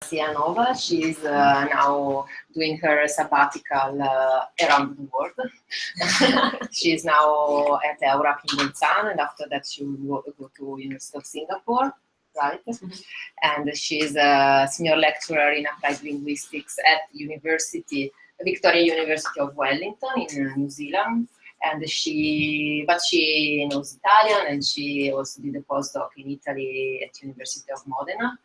Siyanova. She's now doing her sabbatical around the world. She's now at Eurap in Bolzano, and after that she will go to University of Singapore, right? Mm-hmm. And she's a senior lecturer in applied linguistics at Victoria University of Wellington in New Zealand. And she knows Italian, and she also did a postdoc in Italy at University of Modena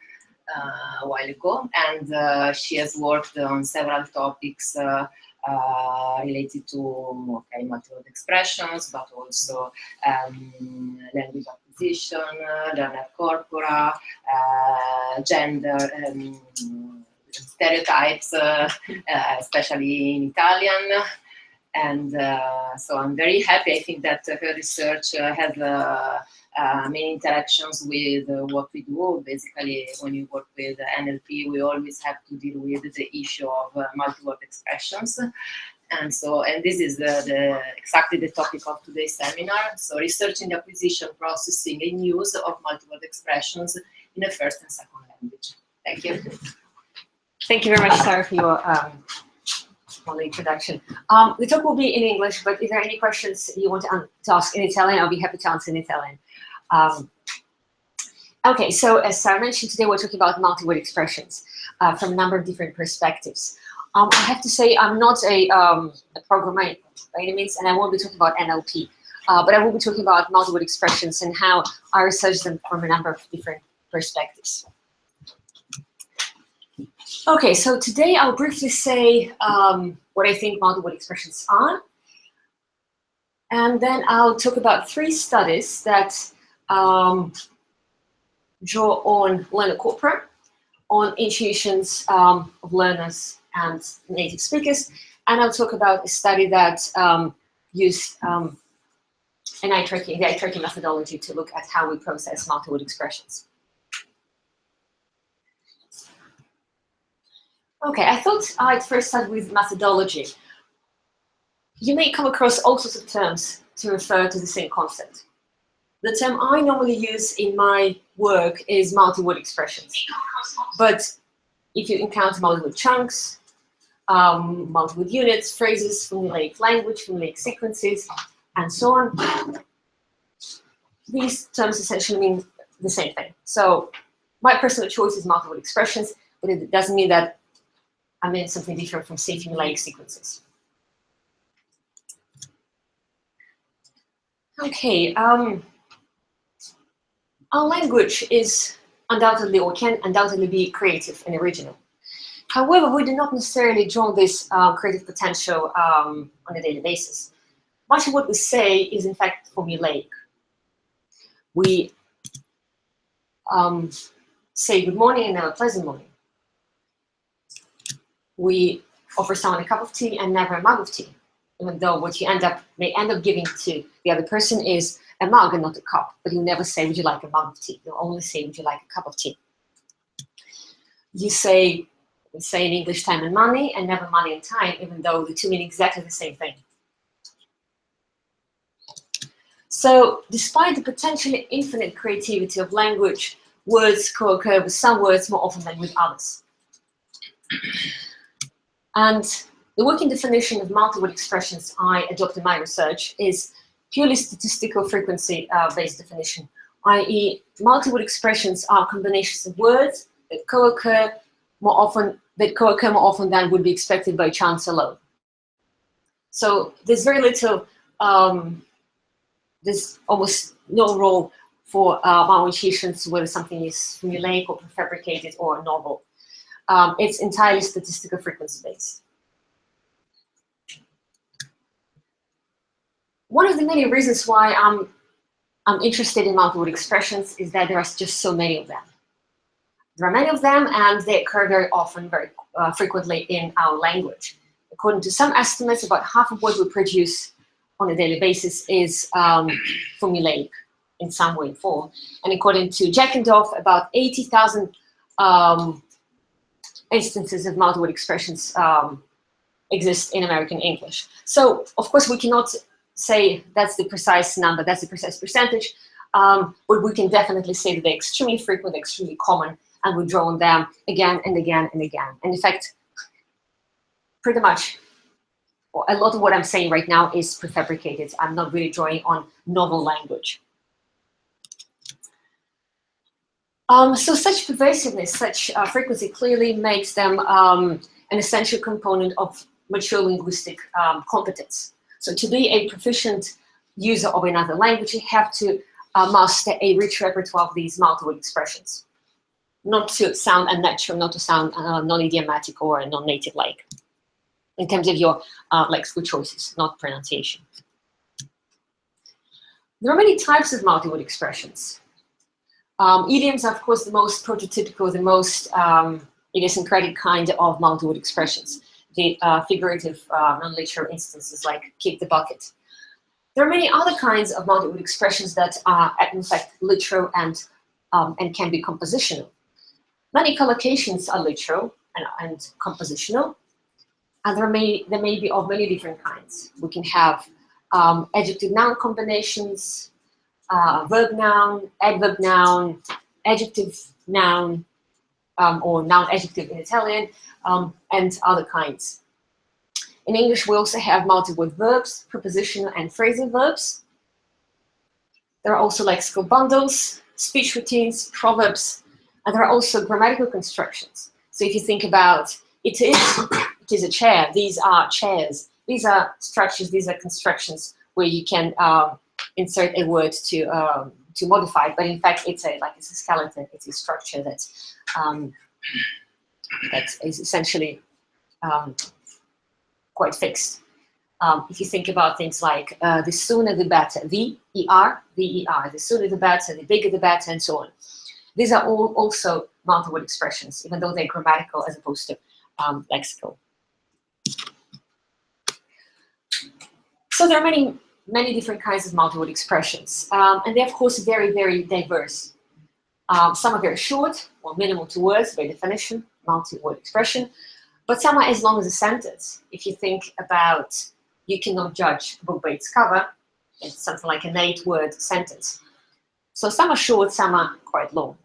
a while ago. And she has worked on several topics related to multiple expressions, but also language acquisition, learner corpora, gender, stereotypes, especially in Italian. And so I'm very happy. I think that her research has many interactions with what we do. Basically, when you work with NLP, we always have to deal with the issue of multi-word expressions. And this is exactly the topic of today's seminar. So researching the acquisition, processing, and use of multi-word expressions in a first and second language. Thank you. Thank you very much, Sarah, for your introduction. The talk will be in English, but if there are any questions you want to ask in Italian, I'll be happy to answer in Italian. Okay, so as Sarah mentioned, today we're talking about multi-word expressions from a number of different perspectives. I have to say I'm not a programmer by any means, and I won't be talking about NLP, but I will be talking about multi-word expressions and how I research them from a number of different perspectives. Okay, so today I'll briefly say what I think multi-word expressions are, and then I'll talk about 3 studies that draw on learner corpora, on intuitions of learners and native speakers, and I'll talk about a study that used the eye tracking methodology to look at how we process multi-word expressions. Okay, I thought I'd first start with methodology. You may come across all sorts of terms to refer to the same concept. The term I normally use in my work is multi-word expressions. But if you encounter multi-word chunks, multi-word units, phrases, formulaic language, formulaic sequences, and so on, these terms essentially mean the same thing. So my personal choice is multi-word expressions, but it doesn't mean that I mean something different from, say, formulaic sequences. Okay, our language is undoubtedly, or can undoubtedly be, creative and original. However, we do not necessarily draw this creative potential on a daily basis. Much of what we say is in fact formulaic. We say good morning and have a pleasant morning. We offer someone a cup of tea and never a mug of tea, even though what you may end up giving to the other person is a mug and not a cup. But you never say, would you like a mug of tea? You'll only say, would you like a cup of tea? We say in English time and money, and never money and time, even though the two mean exactly the same thing. So despite the potentially infinite creativity of language, words co-occur with some words more often than with others. And the working definition of multi-word expressions I adopt in my research is purely statistical frequency-based definition, i.e. multi-word expressions are combinations of words that co-occur more often than would be expected by chance alone. So there's very little, there's almost no role for our intuitions, whether something is formulaic or prefabricated or novel. It's entirely statistical frequency-based. One of the many reasons why I'm interested in multi-word expressions is that there are just so many of them. There are many of them, and they occur very often, very frequently in our language. According to some estimates, about half of what we produce on a daily basis is formulaic in some way or form. And according to Jack and Doff, about 80,000 instances of multi-word expressions exist in American English. So, of course, we cannot say that's the precise number, that's the precise percentage, but we can definitely say that they're extremely frequent, extremely common, and we draw on them again and again and again. And in fact, pretty much a lot of what I'm saying right now is prefabricated. I'm not really drawing on novel language. So such pervasiveness, such frequency clearly makes them an essential component of mature linguistic competence. So to be a proficient user of another language, you have to master a rich repertoire of these multiple expressions. Not to sound unnatural, not to sound non-idiomatic or non-native like, in terms of your lexical choices, not pronunciation. There are many types of multi-word expressions. Idioms are, of course, the most prototypical, the most idiosyncratic kind of multi-word expressions. The figurative, non-literal instances like kick the bucket. There are many other kinds of multi-word expressions that are, in fact, literal and can be compositional. Many collocations are literal and compositional, and there may be of many different kinds. We can have adjective-noun combinations, verb-noun, adverb-noun, adjective-noun, or noun-adjective in Italian, and other kinds. In English, we also have multi-word verbs, prepositional and phrasal verbs. There are also lexical bundles, speech routines, proverbs, and there are also grammatical constructions. So if you think about it is a chair, these are chairs. These are structures, these are constructions where you can insert a word to modify it, but in fact it's a skeleton, it's a structure that is essentially quite fixed. If you think about things like the sooner the better, the ER, the sooner the better, the bigger the better, and so on. These are all also multi-word expressions, even though they're grammatical as opposed to lexical. So there are many different kinds of multi-word expressions, and they're of course very, very diverse. Some are very short, or minimal to words by definition, multi-word expression, but some are as long as a sentence. If you think about, you cannot judge a book by its cover, it's something like an 8-word sentence. So some are short, some are quite long.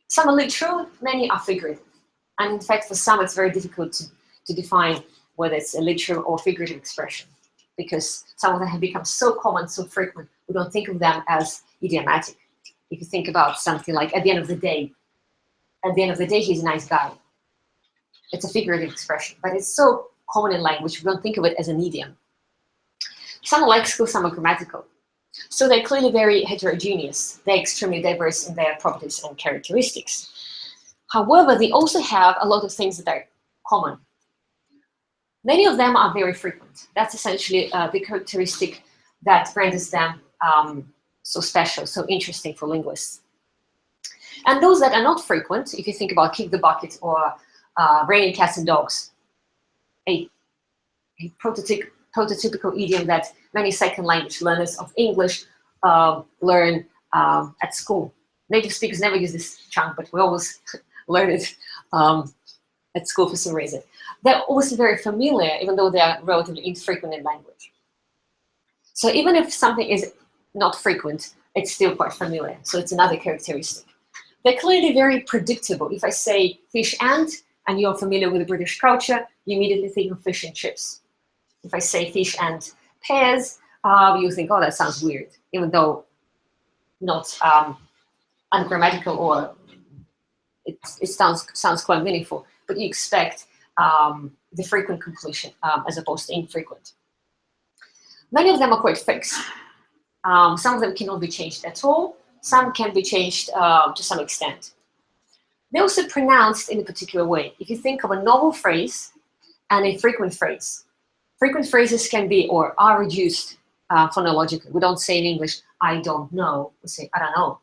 Some are literal, many are figurative. And in fact, for some, it's very difficult to define whether it's a literal or figurative expression, because some of them have become so common, so frequent, we don't think of them as idiomatic. If you think about something like, at the end of the day, he's a nice guy. It's a figurative expression, but it's so common in language, we don't think of it as an idiom. Some are lexical, some are grammatical. So they're clearly very heterogeneous. They're extremely diverse in their properties and characteristics. However, they also have a lot of things that are common. Many of them are very frequent. That's essentially the characteristic that renders them so special, so interesting for linguists. And those that are not frequent, if you think about kick the bucket or raining cats and dogs, a prototypical idiom that many second language learners of English learn at school. Native speakers never use this chunk, but we always learn it at school for some reason. They're also very familiar, even though they are relatively infrequent in language. So even if something is not frequent, it's still quite familiar. So it's another characteristic. They're clearly very predictable. If I say fish and you're familiar with the British culture, you immediately think of fish and chips. If I say fish and pears, you think, oh, that sounds weird, even though not ungrammatical, or it sounds quite meaningful, but you expect the frequent completion as opposed to infrequent. Many of them are quite fixed. Some of them cannot be changed at all. Some can be changed to some extent. They're also pronounced in a particular way. If you think of a novel phrase and a frequent phrase, frequent phrases can be or are reduced phonologically. We don't say in English, I don't know. We say, I don't know.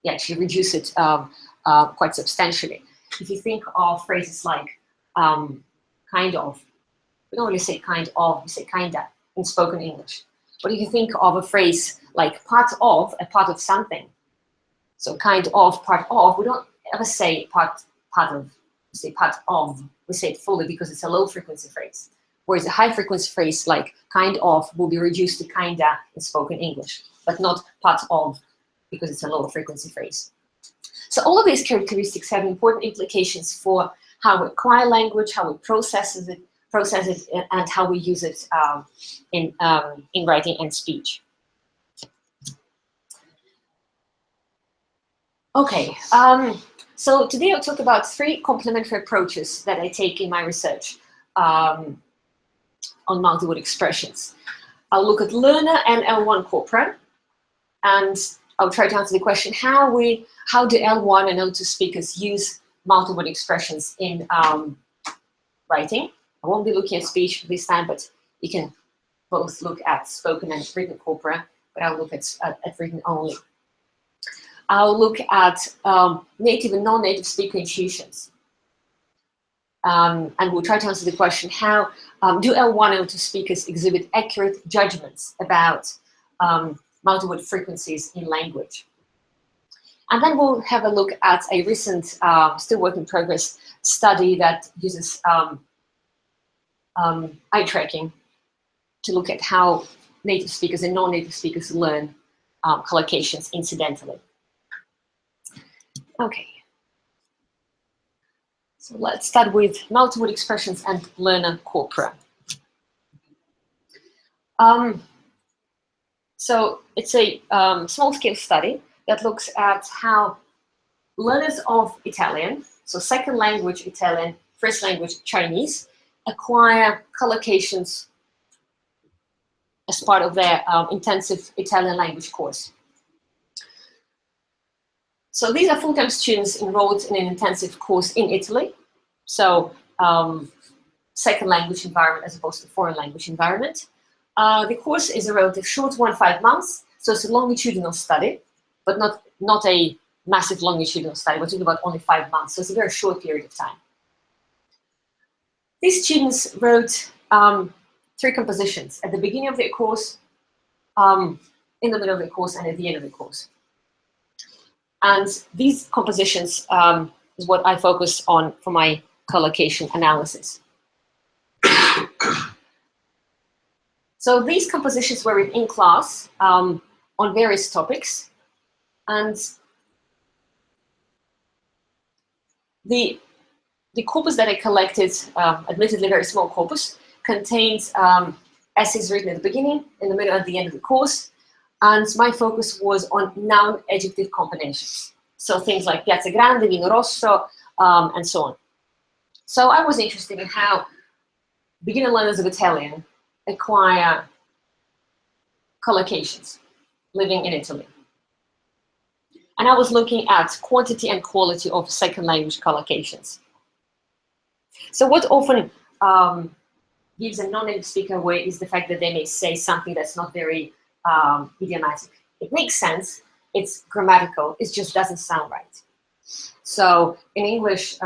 You actually reduce it quite substantially. If you think of phrases like kind of, we don't really say kind of, we say kinda in spoken English. But if you think of a phrase like part of, a part of something, so kind of, part of, we don't ever say part of, we say part of, we say it fully because it's a low frequency phrase. Whereas a high frequency phrase like kind of will be reduced to kinda in spoken English, but not part of because it's a lower frequency phrase. So all of these characteristics have important implications for how we acquire language, how we process it, and how we use it in writing and speech. Okay, so today I'll talk about 3 complementary approaches that I take in my research on multi-word expressions. I'll look at learner and L1 corpora, and I'll try to answer the question how do L1 and L2 speakers use multi-word expressions in writing. I won't be looking at speech this time, but you can both look at spoken and written corpora, but I'll look at written only. I'll look at native and non-native speaker intuitions. And we'll try to answer the question, how do L1 and L2 speakers exhibit accurate judgments about multi-word frequencies in language? And then we'll have a look at a recent, still work in progress study that uses eye tracking to look at how native speakers and non-native speakers learn collocations incidentally. Okay. So let's start with multi-word expressions and learner corpora. So it's a small-scale study that looks at how learners of Italian, so second language Italian, first language Chinese, acquire collocations as part of their intensive Italian language course. So these are full-time students enrolled in an intensive course in Italy. So second language environment as opposed to foreign language environment. The course is a relatively short one, 5 months. So it's a longitudinal study, but not a massive longitudinal study. We're talking about only 5 months. So it's a very short period of time. These students wrote 3 compositions at the beginning of their course, in the middle of the course, and at the end of the course. And these compositions is what I focus on for my collocation analysis. So these compositions were in class on various topics, and the corpus that I collected, admittedly very small corpus, contains essays written at the beginning, in the middle, and at the end of the course. And my focus was on noun-adjective combinations. So things like piazza grande, vino rosso, and so on. So I was interested in how beginner learners of Italian acquire collocations living in Italy. And I was looking at quantity and quality of second language collocations. So what often gives a non-native speaker away is the fact that they may say something that's not very idiomatic. It makes sense, it's grammatical, it just doesn't sound right. So in English,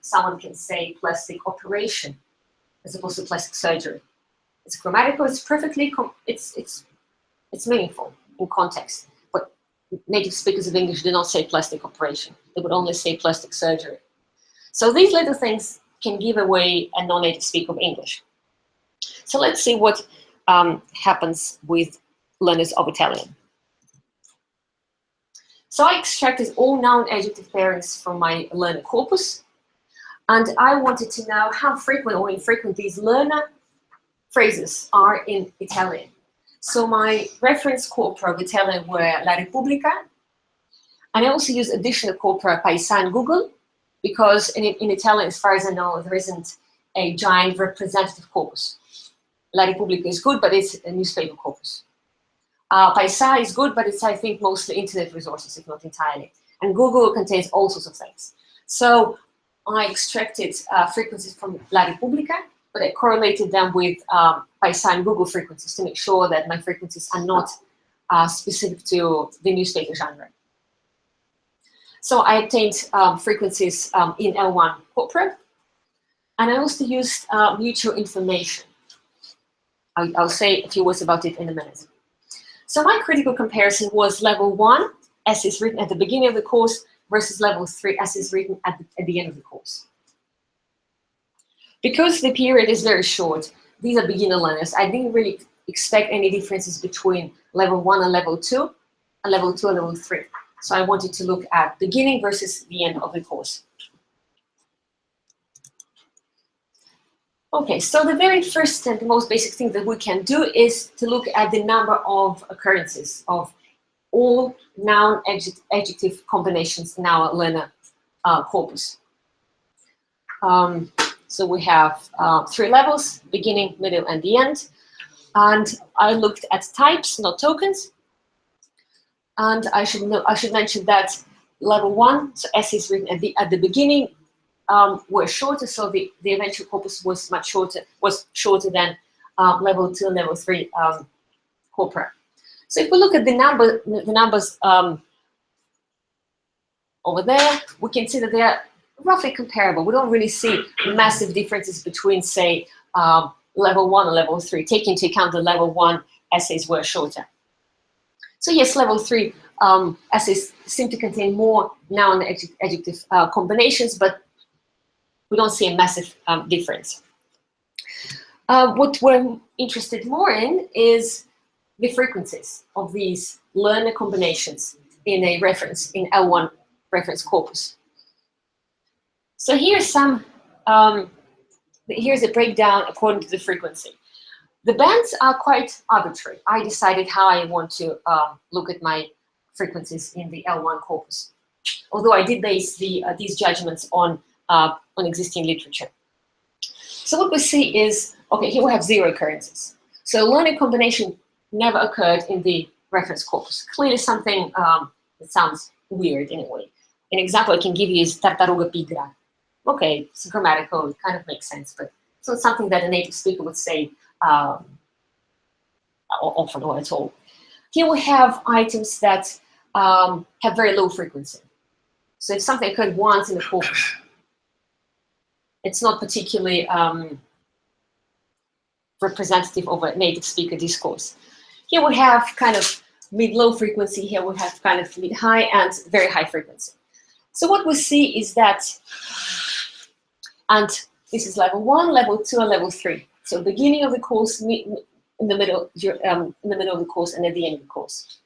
someone can say plastic operation as opposed to plastic surgery. It's grammatical, it's perfectly, it's meaningful in context, but native speakers of English do not say plastic operation. They would only say plastic surgery. So these little things can give away a non-native speaker of English. So let's see what happens with learners of Italian. So I extracted all noun-adjective pairings from my learner corpus, and I wanted to know how frequent or infrequent these learner phrases are in Italian. So my reference corpora of Italian were La Repubblica, and I also used additional corpora Paisa and Google, because in Italian, as far as I know, there isn't a giant representative corpus. La Repubblica is good, but it's a newspaper corpus. Paisa is good, but it's, I think, mostly internet resources, if not entirely. And Google contains all sorts of things. So I extracted frequencies from La Repubblica, but I correlated them with Paisa and Google frequencies to make sure that my frequencies are not specific to the newspaper genre. So I obtained frequencies in L1 corpora, and I also used mutual information. I'll say a few words about it in a minute. So my critical comparison was level 1, essays written at the beginning of the course, versus level 3, essays written at the end of the course. Because the period is very short, these are beginner learners, I didn't really expect any differences between level 1 and level 2, and level 2 and level 3. So I wanted to look at beginning versus the end of the course. Okay, so the very first and the most basic thing that we can do is to look at the number of occurrences of all noun adjective combinations in our learner corpus. So we have 3 levels: beginning, middle, and the end. And I looked at types, not tokens. And I should mention that level 1, so essays written at the beginning, were shorter, so the eventual corpus was much shorter than level 2 and level 3 corpora. So if we look at the numbers over there, we can see that they are roughly comparable. We don't really see massive differences between, say, level 1 and level 3, taking into account the level 1 essays were shorter. So yes, level 3 essays seem to contain more noun adjective combinations, but we don't see a massive difference. What we're interested more in is the frequencies of these learner combinations in a reference, in L1 reference corpus. So here's here's a breakdown according to the frequency. The bands are quite arbitrary. I decided how I want to look at my frequencies in the L1 corpus, although I did base these judgments on existing literature. So what we see is, okay, here we have 0 occurrences. So learner combination never occurred in the reference corpus. Clearly something that sounds weird in a way. An example I can give you is tartaruga pigra. Okay, it's grammatical, it kind of makes sense, but it's not something that a native speaker would say often or at all. Here we have items that have very low frequency. So if something occurred once in the corpus, it's not particularly representative of a native speaker discourse. Here we have kind of mid-low frequency, here we have kind of mid-high and very high frequency. So what we see is that, and this is level 1, level 2, and level 3. So beginning of the course, in the middle of the course, and at the end of the course.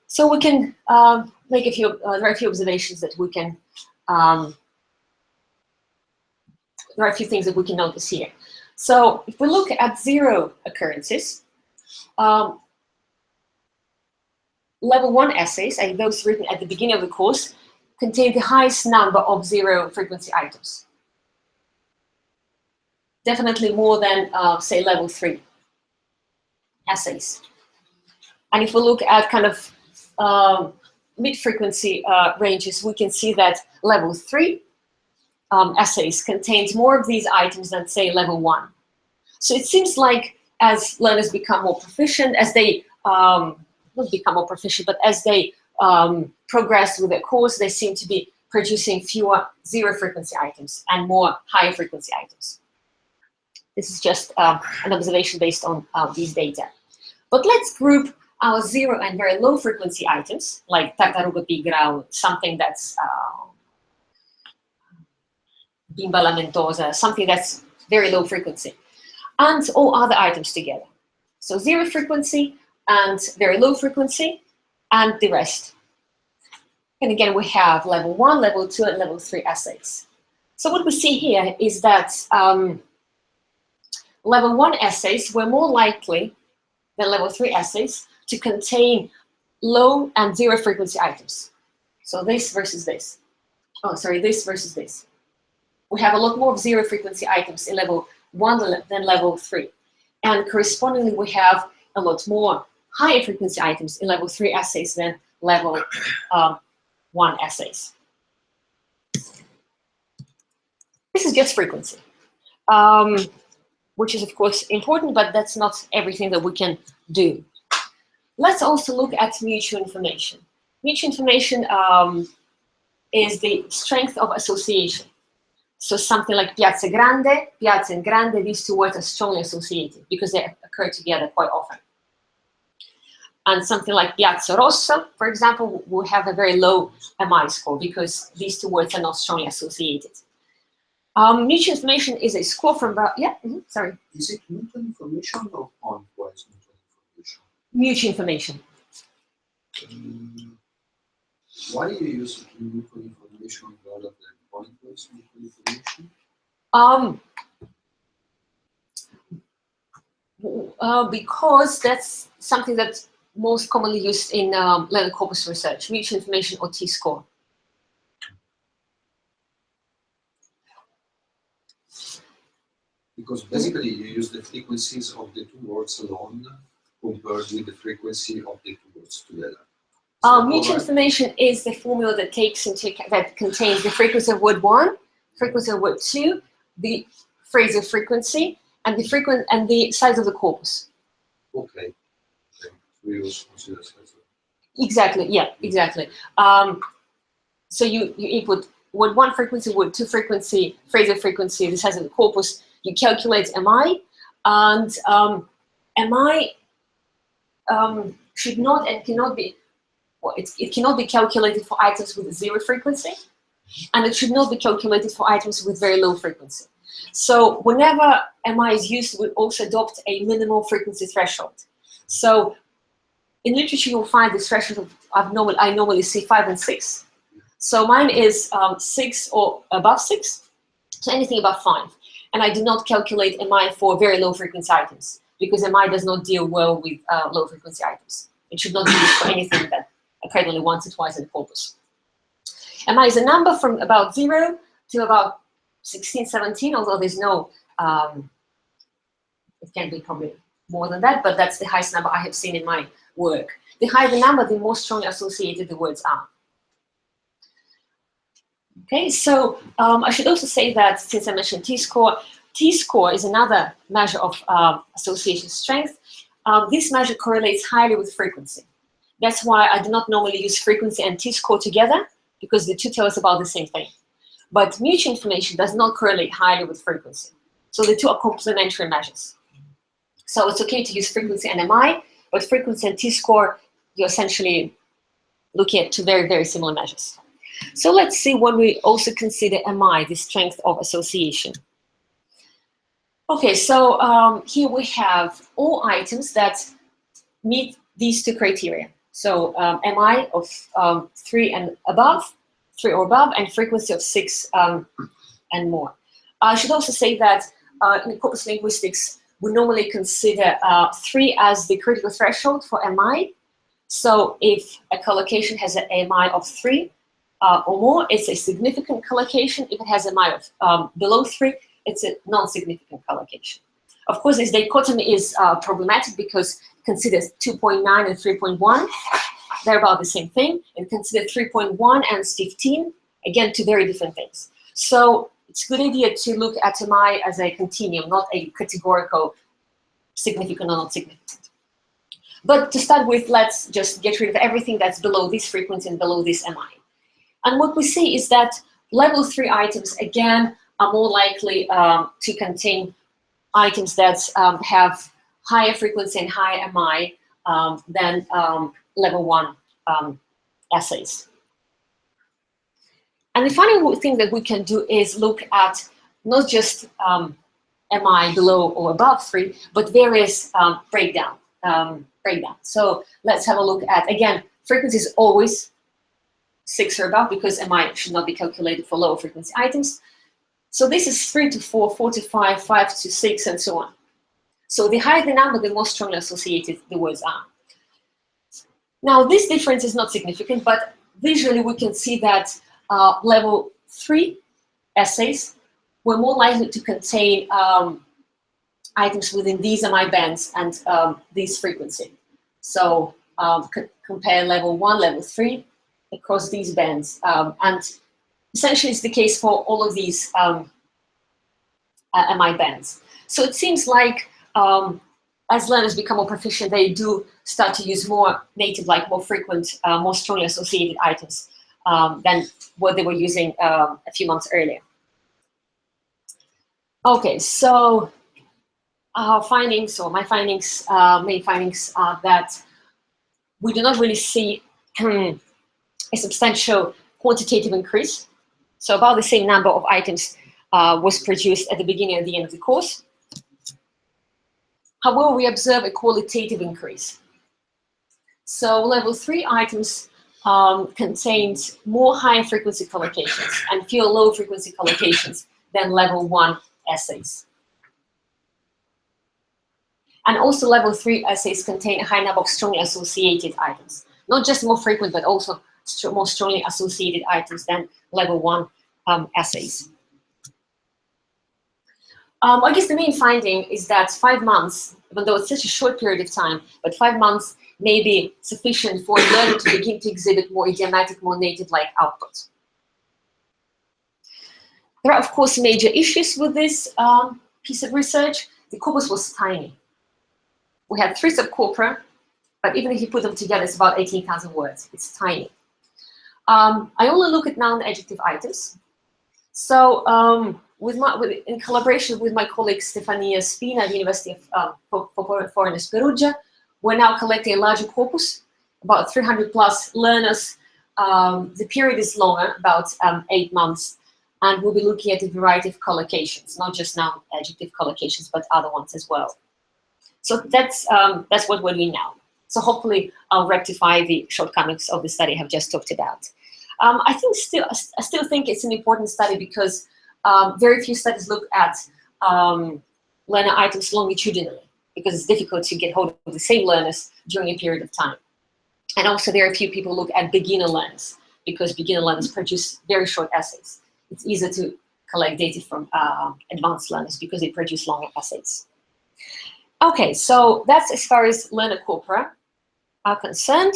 So we can make very few observations that we can. There are a few things that we can notice here. So if we look at 0 occurrences, level 1 essays, and those written at the beginning of the course, contain the highest number of 0 frequency items. Definitely more than, say, level 3 essays. And if we look at kind of mid-frequency ranges, we can see that level 3 essays contains more of these items than, say, level 1. So it seems like as learners become more proficient, as they, not become more proficient, but as they progress with their course, they seem to be producing fewer 0 frequency items and more high frequency items. This is just an observation based on these data. But let's group our 0 and very low frequency items, like tartaruga pigra, something that's bimba lamentosa, something that's very low frequency, and all other items together. So 0 frequency and very low frequency, and the rest. And again, we have level 1, level 2, and level 3 essays. So what we see here is that level 1 essays were more likely than level 3 essays to contain low and 0 frequency items. So this versus this. Oh, sorry, this versus this. We have a lot more of 0 frequency items in level 1 than level 3. And correspondingly, we have a lot more higher frequency items in level 3 essays than level 1 essays. This is just frequency, which is, of course, important, but that's not everything that we can do. Let's also look at mutual information. Mutual information is the strength of association. So something like piazza and grande, these 2 words are strongly associated because they occur together quite often. And something like piazza rossa, for example, will have a very low MI score because these 2 words are not strongly associated. Mutual information is a score from, sorry. Is it mutual information or pointwise mutual information? Mutual information. Why do you use neutral information rather than pointless neutral information? Because that's something that's most commonly used in learner corpus research, mutual information or T-score. Because basically you use the frequencies of the two words alone compared with the frequency of the two words together. Mutual information is the formula that takes into that contains the frequency of word 1, frequency of word 2, the phrasal frequency, and the size of the corpus. Okay. We use consider. Exactly. Yeah. Exactly. So you input word 1 frequency, word 2 frequency, phrasal frequency, the size of the corpus. You calculate MI, and MI should not and cannot be. Well, it cannot be calculated for items with 0 frequency, and it should not be calculated for items with very low frequency. So whenever MI is used, we also adopt a minimal frequency threshold. So in literature, you'll find this threshold I normally see 5 and 6. So mine is 6 or above 6, so anything above 5. And I do not calculate MI for very low frequency items because MI does not deal well with low frequency items. It should not be used for anything that occurred only once or twice in the corpus. MI is a number from about 0 to about 16, 17, although there's no, it can be probably more than that, but that's the highest number I have seen in my work. The higher the number, the more strongly associated the words are. Okay, so I should also say that since I mentioned T-score is another measure of association strength. This measure correlates highly with frequency. That's why I do not normally use frequency and T-score together, because the two tell us about the same thing. But mutual information does not correlate highly with frequency. So the two are complementary measures. So it's okay to use frequency and MI, but frequency and T-score, you're essentially looking at two very, very similar measures. So let's see when we also consider MI, the strength of association. Okay, so here we have all items that meet these two criteria. So MI of 3 and above, 3 or above, and frequency of 6 and more. I should also say that in corpus linguistics, we normally consider 3 as the critical threshold for MI. So if a collocation has an MI of 3 or more, it's a significant collocation. If it has a MI of below 3, it's a non-significant collocation. Of course, this dichotomy is problematic because it considers 2.9 and 3.1. They're about the same thing. And consider 3.1 and 15, again, two very different things. So it's a good idea to look at MI as a continuum, not a categorical significant or not significant. But to start with, let's just get rid of everything that's below this frequency and below this MI. And what we see is that level 3 items, again, are more likely to contain items that have higher frequency and higher MI than level 1 essays. And the final thing that we can do is look at not just MI below or above 3, but various breakdown. So let's have a look at, again, frequency is always 6 or above because MI should not be calculated for lower frequency items. So this is 3 to 4, 4 to 5, 5 to 6, and so on. So the higher the number, the more strongly associated the words are. Now, this difference is not significant, but visually we can see that level 3 essays were more likely to contain items within these MI bands and this frequency. So compare level 1, level 3 across these bands. And essentially it's the case for all of these MI bands. So it seems like as learners become more proficient, they do start to use more native, like more frequent, more strongly associated items than what they were using a few months earlier. Okay, so our findings, or my findings, main findings are that we do not really see a substantial quantitative increase. So about the same number of items was produced at the beginning and the end of the course. However, we observe a qualitative increase. So level 3 items contains more high frequency collocations and fewer low frequency collocations than level 1 essays. And also level 3 essays contain a high number of strongly associated items. Not just more frequent, but also more strongly associated items than level 1 essays. I guess the main finding is that 5 months, even though it's such a short period of time, but 5 months may be sufficient for a learner to begin to exhibit more idiomatic, more native-like output. There are, of course, major issues with this piece of research. The corpus was tiny. We had 3 subcorpora, but even if you put them together, it's about 18,000 words. It's tiny. I only look at noun adjective items. So in collaboration with my colleague Stefania Spina at the University of Foreigners Perugia, we're now collecting a larger corpus, about 300 plus learners. The period is longer, about 8 months, and we'll be looking at a variety of collocations, not just noun adjective collocations, but other ones as well. So that's what we're doing now. So hopefully I'll rectify the shortcomings of the study I have just talked about. I still think it's an important study because very few studies look at learner items longitudinally, because it's difficult to get hold of the same learners during a period of time. And also very few people look at beginner learners, because beginner learners produce very short essays. It's easier to collect data from advanced learners because they produce longer essays. Okay, so that's as far as learner corpora are concerned.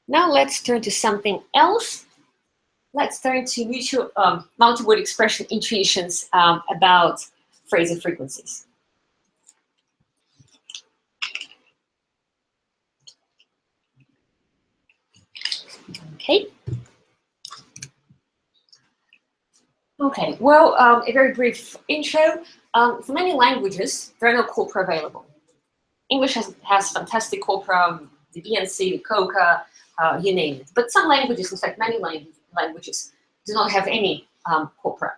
Now let's turn to something else. Let's turn to mutual multi-word expression intuitions about phrasal frequencies. Okay. Okay, well, a very brief intro. For many languages, there are no corpora available. English has fantastic corpora, the BNC, the COCA, you name it. But some languages, in fact, many languages, do not have any corpora.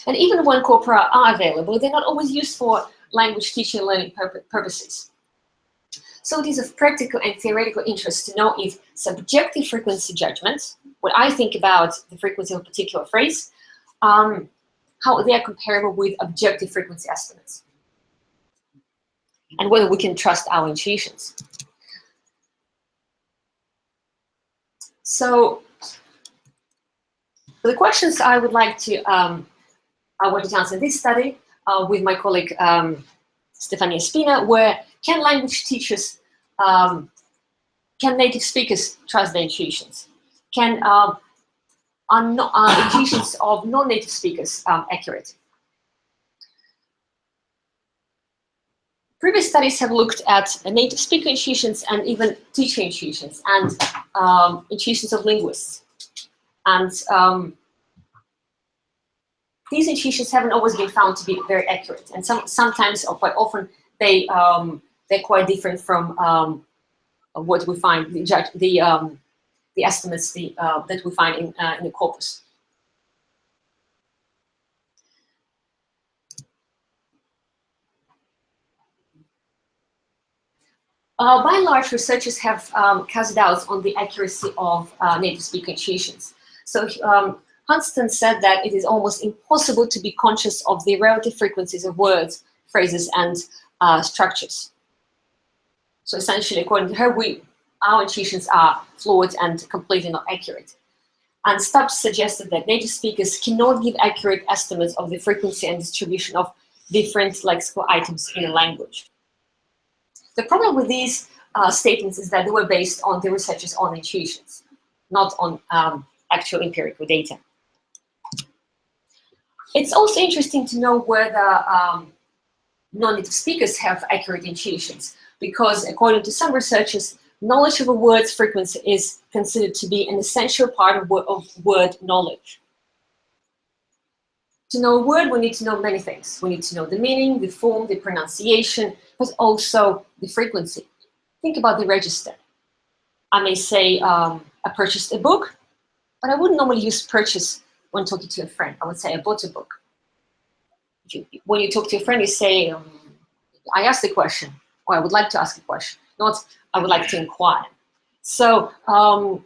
And even when corpora are available, they're not always used for language teaching and learning purposes. So it is of practical and theoretical interest to know if subjective frequency judgments, what I think about the frequency of a particular phrase, how they are comparable with objective frequency estimates, and whether we can trust our intuitions. So the questions I would like to, I wanted to answer in this study with my colleague Stefania Spina were, can language teachers, can native speakers trust their intuitions? Are intuitions of non-native speakers accurate? Previous studies have looked at native speaker intuitions and even teacher intuitions and intuitions of linguists. And these intuitions haven't always been found to be very accurate. And sometimes, or quite often, they're quite different from what we find, the estimates that we find in the corpus. By and large, researchers have cast doubts on the accuracy of native speaker intuitions. So Huntston said that it is almost impossible to be conscious of the relative frequencies of words, phrases, and structures. So essentially, according to her, our intuitions are flawed and completely not accurate. And Stubbs suggested that native speakers cannot give accurate estimates of the frequency and distribution of different lexical items in a language. The problem with these statements is that they were based on the researchers' own intuitions, not on actual empirical data. It's also interesting to know whether non-native speakers have accurate intuitions, because according to some researchers, knowledge of a word's frequency is considered to be an essential part of word knowledge. To know a word, we need to know many things. We need to know the meaning, the form, the pronunciation, but also the frequency. Think about the register. I may say, I purchased a book, but I wouldn't normally use purchase when talking to a friend. I would say, I bought a book. When you talk to a friend, you say, I asked a question, or I would like to ask a question, not I would like to inquire. So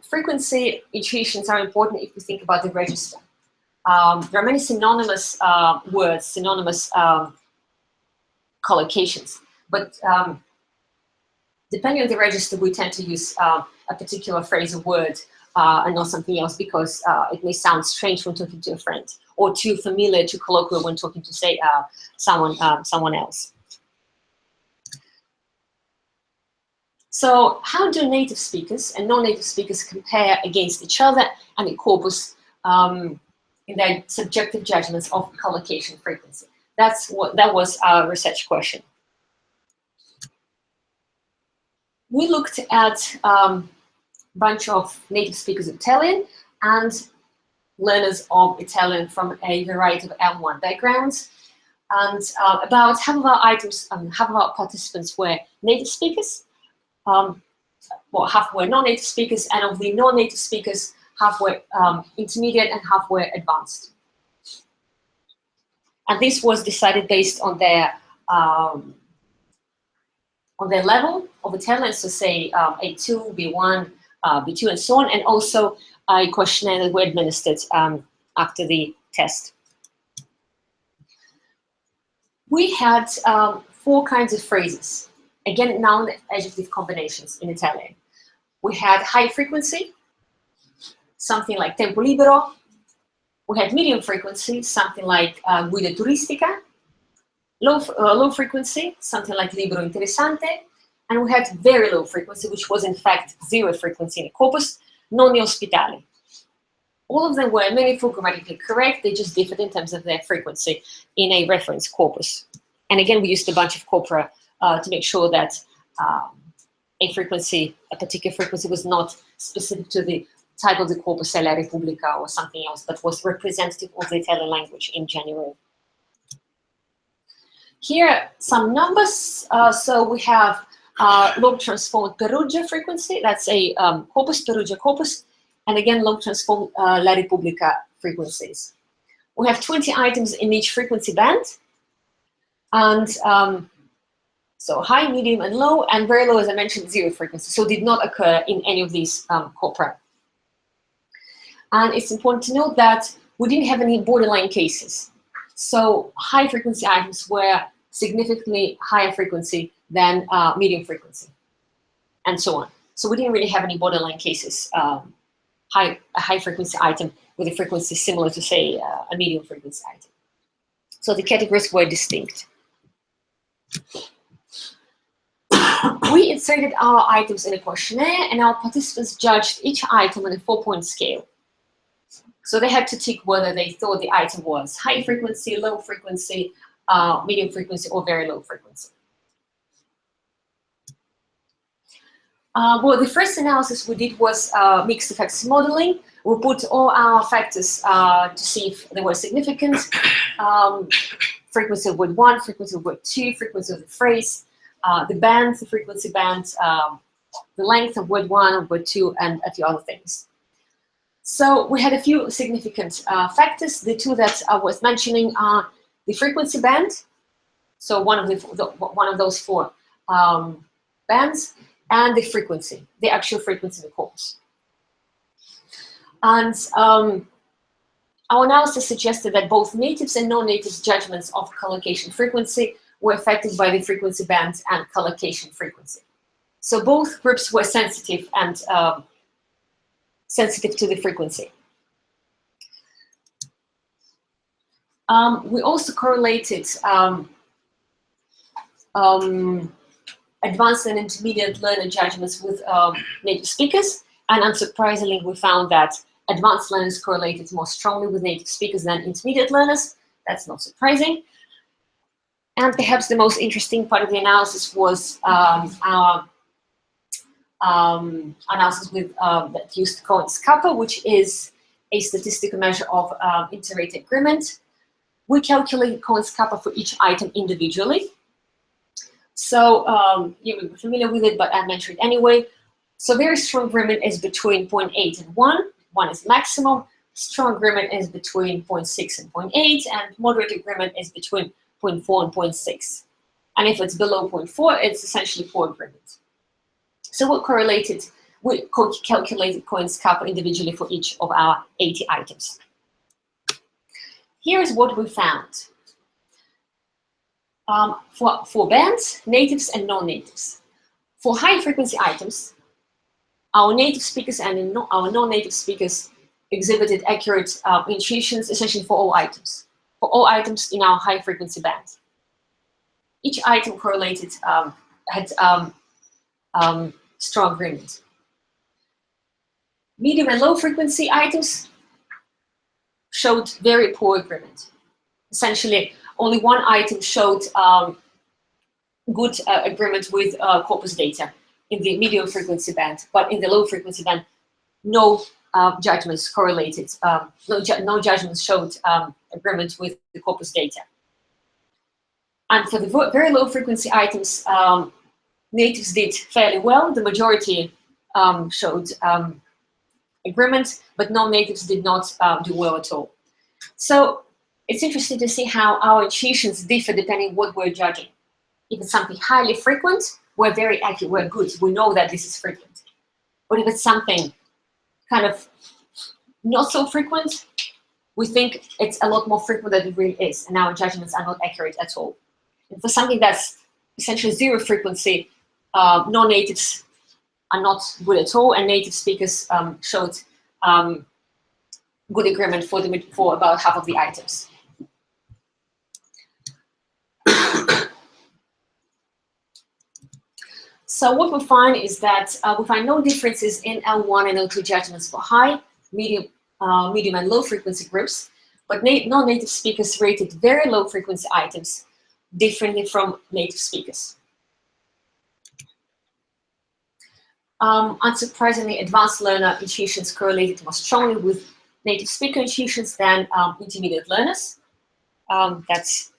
frequency intuitions are important if we think about the register. There are many synonymous words, synonymous collocations, but depending on the register, we tend to use a particular phrase or word and not something else because it may sound strange when talking to a friend, or too familiar, too colloquial when talking to, say, someone else. So how do native speakers and non-native speakers compare against each other and the corpus in their subjective judgments of collocation frequency? That was our research question. We looked at a bunch of native speakers of Italian and learners of Italian from a variety of M1 backgrounds. And about half of our items, half of our participants were native speakers, well, half were non-native speakers, and of the non-native speakers, half were intermediate and half were advanced. And this was decided based on their level of Italian, so say A2, B1, B2, and so on, and also a questionnaire that were administered after the test. We had 4 kinds of phrases, again, noun adjective combinations in Italian. We had high frequency, something like tempo libero. We had medium frequency, something like guida turistica. Low frequency, something like libero interessante. And we had very low frequency, which was in fact 0 frequency in the corpus, non ospitali. All of them were meaningful, grammatically correct. They just differed in terms of their frequency in a reference corpus. And again, we used a bunch of corpora to make sure that a particular frequency was not specific to the type of the corpus, La Repubblica or something else, but was representative of the Italian language in general. Here, some numbers. So we have log transformed Perugia frequency. That's a corpus, Perugia corpus. And again, log transformed La Repubblica frequencies. We have 20 items in each frequency band. And so high, medium, and low, and very low, as I mentioned, 0 frequency. So did not occur in any of these corpora. And it's important to note that we didn't have any borderline cases. So high frequency items were significantly higher frequency than medium frequency, and so on. So we didn't really have any borderline cases. A high frequency item with a frequency similar to, say, a medium frequency item. So the categories were distinct. We inserted our items in a questionnaire, and our participants judged each item on a 4-point scale. So they had to tick whether they thought the item was high frequency, low frequency, medium frequency, or very low frequency. Well, the first analysis we did was mixed effects modeling. We put all our factors to see if they were significant. Frequency of word 1, frequency of word 2, frequency of the phrase, the band, the frequency band, the length of word 1, of word 2, and a few other things. So we had a few significant factors. The 2 that I was mentioning are the frequency band, so one of those 4 bands, and the frequency, the actual frequency of the corpus. And our analysis suggested that both natives and non-natives judgments of collocation frequency were affected by the frequency band and collocation frequency. So both groups were sensitive and sensitive to the frequency. We also correlated advanced and intermediate learner judgments with native speakers, and unsurprisingly, we found that advanced learners correlated more strongly with native speakers than intermediate learners. That's not surprising. And perhaps the most interesting part of the analysis was our analysis with that used Cohen's kappa, which is a statistical measure of interrate agreement. We calculated Cohen's kappa for each item individually. So you will be familiar with it, but I mentioned it anyway. So very strong agreement is between 0.8 and 1. 1 is maximum. Strong agreement is between 0.6 and 0.8, and moderate agreement is between 0.4 and 0.6. And if it's below 0.4, it's essentially poor agreement. So we we calculated coins kappa individually for each of our 80 items. Here's what we found. For bands, natives and non-natives. For high frequency items, our native speakers and our non-native speakers exhibited accurate intuitions essentially for all items in our high frequency band. Each item correlated, had strong agreement. Medium and low frequency items showed very poor agreement. Essentially, only one item showed good agreement with corpus data in the medium frequency band, but in the low frequency band, no judgments correlated, no judgments showed agreement with the corpus data. And for the very low frequency items, natives did fairly well. The majority showed agreement, but non-natives did not do well at all. So it's interesting to see how our intuitions differ depending on what we're judging. If it's something highly frequent, we're very accurate, we're good. We know that this is frequent. But if it's something kind of not so frequent, we think it's a lot more frequent than it really is, and our judgments are not accurate at all. And for something that's essentially zero frequency, non-natives are not good at all, and native speakers showed good agreement for about half of the items. So what we find is that we find no differences in L1 and L2 judgments for high, medium, and low frequency groups, but non-native speakers rated very low frequency items differently from native speakers. Unsurprisingly, advanced learner intuitions correlated more strongly with native speaker intuitions than intermediate learners. That's